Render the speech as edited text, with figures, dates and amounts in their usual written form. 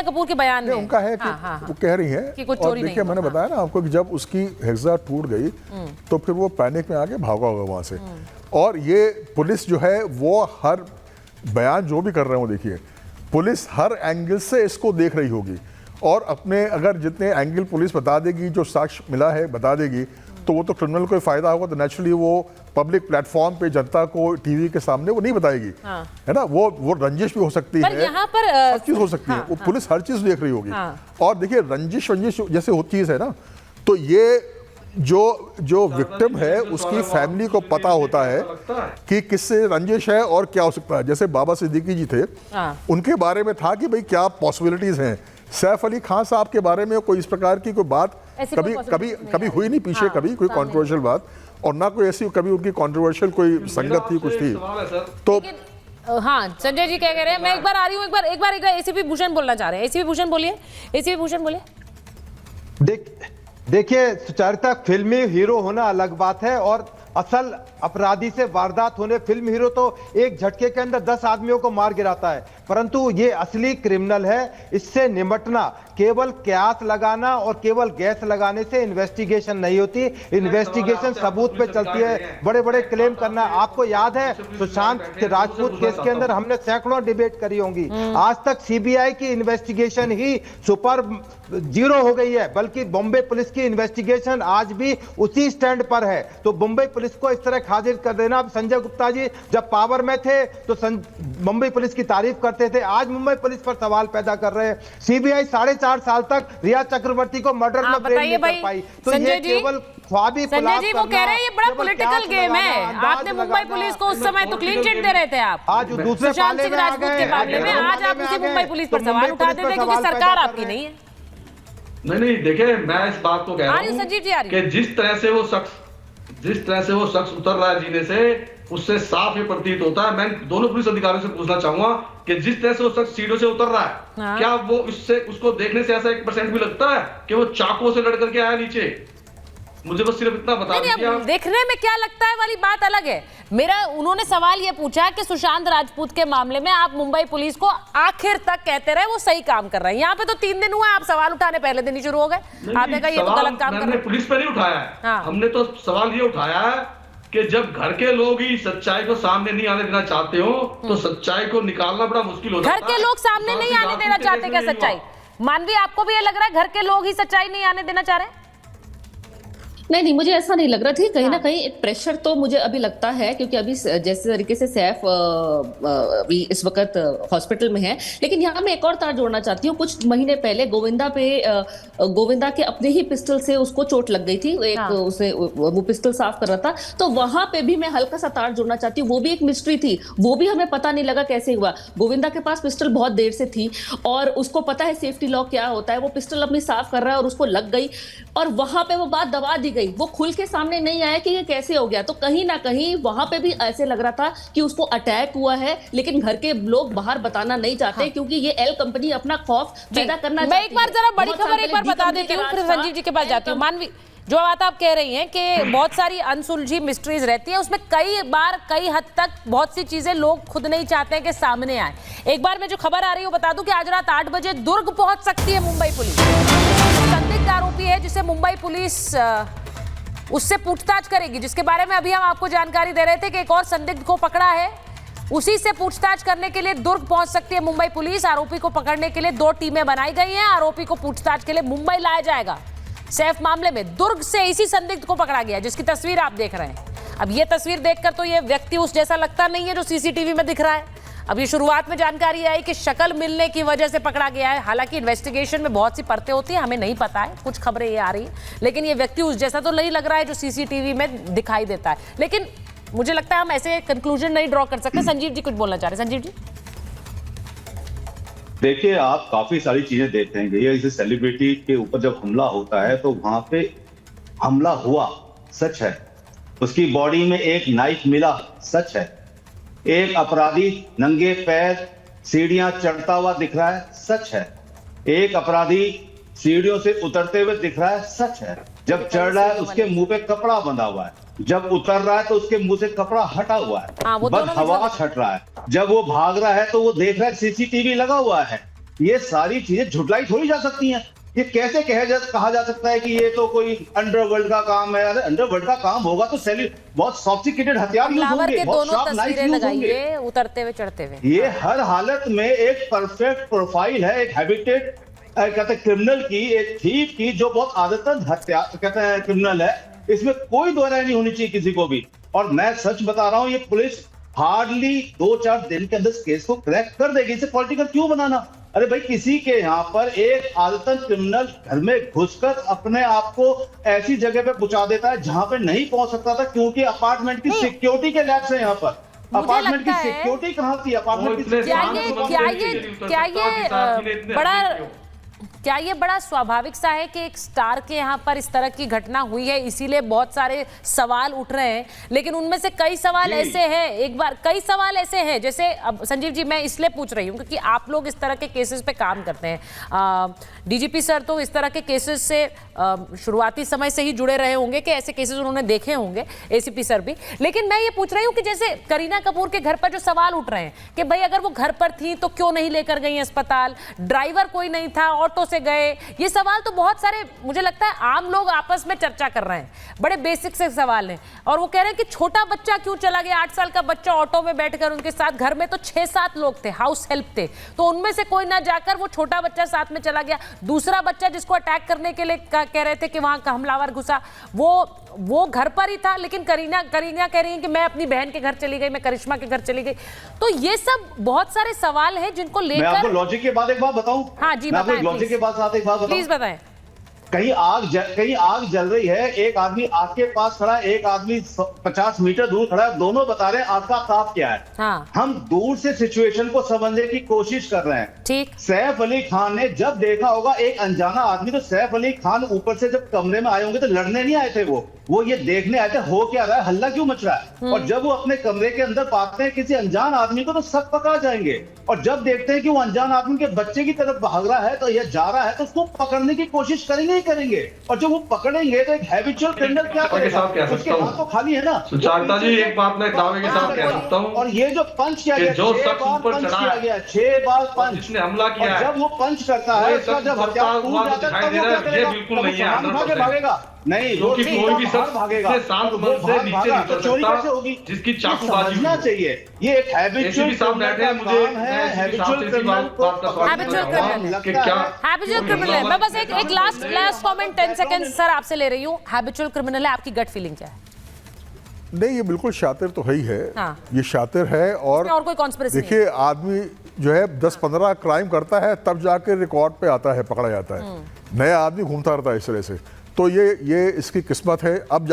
करीना कपूर के बयान में उनका है कि वो कह रही है कि कुछ और चोरी देखिए, मैंने बताया ना आपको कि जब उसकी हेक्सा टूट गई तो फिर वो पैनिक में आके भागा होगा वहां से। और ये पुलिस जो है वो हर बयान जो भी कर रहे हो, देखिए पुलिस हर एंगल से इसको देख रही होगी और अपने अगर जितने एंगल पुलिस बता देगी, जो साक्ष्य मिला है बता देगी, तो वो तो क्रिमिनल को फायदा होगा, तो नेचुरली वो पब्लिक प्लेटफॉर्म पे जनता को टीवी के सामने वो नहीं बताएगी। है ना, वो रंजिश भी हो सकती है, यहाँ पर हर चीज हो सकती है, वो पुलिस हर चीज देख रही होगी। और देखिए रंजिश जैसे होती चीज है ना, तो ये जो विक्टिम है उसकी फैमिली को पता होता है कि किससे रंजिश है और क्या हो सकता है। जैसे बाबा सिद्दीकी जी थे, उनके बारे में था कि भाई क्या पॉसिबिलिटीज हैं। सैफ अली खान साहब के बारे में कोई इस प्रकार की कोई बात कभी हुई नहीं पीछे, कभी कोई कंट्रोवर्शियल बात, और ना कोई ऐसी कभी उनकी कंट्रोवर्शियल कोई संगत थी, कुछ थी। तो हाँ, संजय जी क्या कह रहे हैं? मैं एक बार आ रही हूँ, एक बार एसीपी भूषण बोलना चाह रहे हैं। एसीपी भूषण बोलिए, एसीपी भूषण बोलिए। देखिए सुचरिता, फिल्मी हीरो होना अलग बात है और असल अपराधी से वारदात होने। फिल्म हीरो तो एक झटके के अंदर 10 आदमियों को मार गिराता है, परंतु ये असली क्रिमिनल है। इससे निपटना केवल कयास लगाना और केवल गैस लगाने से इन्वेस्टिगेशन नहीं होती। इन्वेस्टिगेशन सबूत पे चलती है। बड़े बड़े क्लेम करना। आपको याद है सुशांत राजपूत केस के अंदर हमने सैकड़ों डिबेट करी होंगी। आज तक सीबीआई की इन्वेस्टिगेशन ही सुपर जीरो हो गई है, बल्कि बॉम्बे पुलिस की इन्वेस्टिगेशन आज भी उसी स्टैंड पर है। तो बॉम्बे पुलिस को इस तरह हाजिर कर देना। संजय गुप्ता जी जब पावर में थे तो मुंबई पुलिस की तारीफ करते थे, आज मुंबई पुलिस पर सवाल पैदा कर रहे हैं। सीबीआई 4.5 साल तक रिया चक्रवर्ती को मर्डर में फ्रेम नहीं कर पाई। तो ये केवल ख्वाबी संजय जी वो कह रहे हैं ये बड़ा पॉलिटिकल गेम है। आपने मुंबई पुलिस को उस समय तो क्लीन चिट दे रहे थे आप, आज दूसरे सुशांत सिंह राजपूत के मामले में। आज आप उसी मुंबई पुलिस पर सवाल उठाते थे क्योंकि सरकार आपकी नहीं है। नहीं देखिए, मैं इस बात को कह रहा हूं संजीव जी कि जिस तरह से वो शख्स उतर रहा है जीने से, उससे साफ ये प्रतीत होता है। मैं दोनों पुलिस अधिकारियों से पूछना चाहूंगा कि जिस तरह से वो शख्स सीढ़ियों से उतर रहा है, क्या वो उसको देखने से ऐसा 1% भी लगता है कि वो चाकुओं से लड़ करके आया नीचे? मुझे बस सिर्फ इतना बता दीजिए। देखने में क्या लगता है वाली बात अलग है। उन्होंने सवाल ये पूछा कि सुशांत राजपूत के मामले में आप मुंबई पुलिस को आखिर तक कहते रहे वो सही काम कर रहे हैं। यहाँ पे तो 3 दिन हुआ, आप सवाल उठाने पहले दिन ही शुरू हो गए। आपने कहा ये तो गलत काम कर रहे हैं। पुलिस पे नहीं उठाया है, हमने तो सवाल ये उठाया है कि जब घर के लोग ही सच्चाई को सामने नहीं आने देना चाहते हो तो सच्चाई को निकालना बड़ा मुश्किल होता है। घर के लोग सामने नहीं आने देना चाहते क्या सच्चाई? मानवी, आपको भी ये लग रहा है घर के लोग ही सच्चाई नहीं आने देना चाह रहे हैं? नहीं, मुझे ऐसा नहीं लग रहा था। कहीं ना कहीं एक प्रेशर तो मुझे अभी लगता है, क्योंकि अभी जैसे तरीके से सैफ अभी इस वक्त हॉस्पिटल में है। लेकिन यहाँ मैं एक और तार जोड़ना चाहती हूँ। कुछ महीने पहले गोविंदा के अपने ही पिस्टल से उसको चोट लग गई थी। वो पिस्टल साफ कर रहा था, तो वहां पे भी मैं हल्का सा तार जोड़ना चाहती हूँ। वो भी एक मिस्ट्री थी, वो भी हमें पता नहीं लगा कैसे हुआ। गोविंदा के पास पिस्टल बहुत देर से थी और उसको पता है सेफ्टी लॉक क्या होता है। वो पिस्टल अपनी साफ कर रहा है और उसको लग गई और वहां पे वो बात दबा दी गई। वो खुल के सामने नहीं आया कि ये कैसे हो गया। तो कहीं ना कहीं वहां पे भी ऐसे लग रहा था कि उसको अटैक हुआ है, लेकिन घर के लोग बाहर बताना नहीं चाहते क्योंकि ये एल कंपनी अपना खौफ पैदा करना चाहती है। मैं एक बार जरा बड़ी खबर एक बार बता देती हूँ, फिर संजीव जी के पास जाती हूँ। मानवी, जो बात आप कह रही हैं कि बहुत सारी अनसुलझी मिस्ट्रीज रहती है, उसमें कई बार कई हद तक बहुत सी चीजें लोग खुद नहीं चाहते हैं कि सामने आए। एक बार मैं जो खबर आ रही हूँ बता दूं कि आज रात 8 बजे दुर्ग पहुंच सकती है मुंबई पुलिस। संदिग्ध आरोपी है जिसे मुंबई पुलिस उससे पूछताछ करेगी, जिसके बारे में अभी हम आपको जानकारी दे रहे थे कि एक और संदिग्ध को पकड़ा है। उसी से पूछताछ करने के लिए दुर्ग पहुंच सकती है मुंबई पुलिस। आरोपी को पकड़ने के लिए 2 टीमें बनाई गई हैं। आरोपी को पूछताछ के लिए मुंबई लाया जाएगा। सैफ मामले में दुर्ग से इसी संदिग्ध को पकड़ा गया, जिसकी तस्वीर आप देख रहे हैं। अब ये तस्वीर देखकर तो ये व्यक्ति उस जैसा लगता नहीं है जो सीसीटीवी में दिख रहा है। अब ये शुरुआत में जानकारी आई कि शक्ल मिलने की वजह से पकड़ा गया है। हालांकि इन्वेस्टिगेशन में बहुत सी परतें होती हैं, हमें नहीं पता है, कुछ खबरें ये आ रही हैं, लेकिन ये व्यक्ति उस जैसा तो नहीं लग रहा है जो सीसीटीवी में दिखाई देता है। लेकिन मुझे लगता है हम ऐसे कंक्लूजन नहीं ड्रॉ कर सकते। संजीव जी कुछ बोलना चाह रहे हैं। संजीव जी देखिए, आप काफी सारी चीजें देखते हैं। ये सेलिब्रिटी के ऊपर जब हमला होता है तो वहां पे हमला हुआ, सच है। उसकी बॉडी में एक नाइफ मिला, सच है। एक अपराधी नंगे पैर सीढ़ियां चढ़ता हुआ दिख रहा है, सच है। एक अपराधी सीढ़ियों से उतरते हुए दिख रहा है, सच है। जब चढ़ रहा है उसके मुंह पे कपड़ा बंधा हुआ है, जब उतर रहा है तो उसके मुंह से कपड़ा हटा हुआ है, बस हवा छट रहा है। जब वो भाग रहा है तो वो देख रहा है सीसीटीवी लगा हुआ है। ये सारी चीजें झुटलाई थोड़ी जा सकती हैं। ये कैसे कहा जा सकता है कि ये तो कोई अंडरवर्ल्ड का काम है? अरे अंडरवर्ल्ड का काम होगा तो बहुत सॉफ्टिकेटेड हथियार यूज हमलावर होंगे, के बहुत दोनों शार्प नाइफ तस्वीरें यूज होंगे। लगाइए उतरते हुए चढ़ते हुए। ये हर हालत में एक परफेक्ट प्रोफाइल है, एक हैबिटेड कहते हैं क्रिमिनल की, एक थीफ की, जो बहुत आदतन हत्या कहते हैं क्रिमिनल है। इसमें कोई दो राय नहीं होनी चाहिए किसी को भी। और मैं सच बता रहा हूं, ये पुलिस हार्डली 2-4 दिन के अंदर इस केस को क्रैक कर देगी। इसे पॉलिटिकल क्यों बनाना? अरे भाई, किसी के यहाँ पर एक आदतन क्रिमिनल घर में घुसकर अपने आप को ऐसी जगह पे पहुंचा देता है जहां पे नहीं पहुंच सकता था, क्योंकि अपार्टमेंट की सिक्योरिटी के लैब्स है यहाँ पर। अपार्टमेंट की सिक्योरिटी कहां थी? अपार्टमेंट की क्या ये बड़ा स्वाभाविक सा है कि एक स्टार के यहाँ पर इस तरह की घटना हुई है, इसीलिए बहुत सारे सवाल उठ रहे हैं। लेकिन उनमें से कई सवाल ऐसे हैं, कई सवाल ऐसे हैं, जैसे अब संजीव जी मैं इसलिए पूछ रही हूँ क्योंकि आप लोग इस तरह के केसेस पे काम करते हैं। डीजीपी सर तो इस तरह के केसेस से शुरुआती समय से ही जुड़े रहे होंगे कि ऐसे केसेस उन्होंने देखे होंगे, एसीपी सर भी। लेकिन मैं ये पूछ रही हूँ कि जैसे करीना कपूर के घर पर जो सवाल उठ रहे हैं कि भाई अगर वो घर पर थी तो क्यों नहीं लेकर गई अस्पताल, ड्राइवर कोई नहीं था, ऑटो से गए, ये सवाल तो बहुत सारे मुझे लगता है आम लोग आपस में चर्चा कर रहे हैं, बड़े बेसिक से सवाल हैं। और वो कह रहे हैं कि छोटा बच्चा क्यों चला गया, 8 साल का बच्चा ऑटो में बैठकर उनके साथ, घर में तो 6-7 लोग थे, हाउस हेल्प थे, तो उनमें से कोई ना जाकर वो छोटा बच्चा साथ में चला गया। दूसरा बच्चा जिसको अटैक करने के लिए कह रहे थे कि वहां का हमलावर घुसा, वो घर पर ही था, लेकिन करीना कह रही है कि मैं अपनी बहन के घर चली गई, मैं करिश्मा के घर चली गई। तो ये सब बहुत सारे सवाल हैं जिनको लेकर। मैं आपको लॉजिक के बाद एक बात बताऊं। हाँ जी, मैं आपको बताएं लॉजिक के बाद साथ एक बात बताऊं। प्लीज बताएं। कहीं आग जल रही है, एक आदमी आग के पास खड़ा है, एक आदमी 50 मीटर दूर खड़ा है, दोनों बता रहे हैं आग का ताप क्या है। हाँ। हम दूर से सिचुएशन को समझने की कोशिश कर रहे हैं। ठीक। सैफ अली खान ने जब देखा होगा एक अनजाना आदमी, तो सैफ अली खान ऊपर से जब कमरे में आए होंगे तो लड़ने नहीं आए थे, वो ये देखने आए थे हो क्या रहा है, हल्ला क्यों मच रहा है। और जब वो अपने कमरे के अंदर पाते हैं किसी अनजान आदमी को तो सब पकड़ा जाएंगे। और जब देखते हैं कि वो अनजान आदमी के बच्चे की तरफ भाग रहा है तो यह जा रहा है, तो उसको पकड़ने की कोशिश करेंगे ही करेंगे। और जब वो पकड़ेंगे तो एक हैबिचुअल क्रिमिनल क्या करेगा? उसके हाथ तो खाली है ना। सुचारिता जी, एक बात मैं दावे के साथ कह सकता हूं, और ये जो पंच किया गया, 6 बार पंच किया गया, 6 बार पंच, जिसने हमला किया है, जब वो पंच करता है, उसका जब हथियार टूट जाता है तब वो क्या करेगा? बिल्कुल नहीं है, भागे भागेगा नहीं, क्योंकि कोई भी शख्स भागेगा, शांत मन से नीचे नहीं उतर चोरी सकता कैसे होगी? जिसकी चाकूबाजी समझना चाहिए, ये एक हैबिचुअल साहब बैठे हैं, मुझे हैबिचुअल क्रिमिनल को हैबिचुअल क्रिमिनल है। मैं बस एक लास्ट कमेंट 10 सेकंड सर आपसे ले रही हूँ। हैबिचुअल क्रिमिनल है, आपकी गट फीलिंग क्या है? नहीं, ये बिल्कुल शातिर तो है ही है। हाँ। ये शातिर है। और कोई कॉन्स्पिरेसी देखिए, आदमी जो है 10-15 क्राइम करता है तब जाके रिकॉर्ड पे आता है, पकड़ा जाता है। नया आदमी घूमता रहता है इस तरह से। तो ये इसकी किस्मत है। अब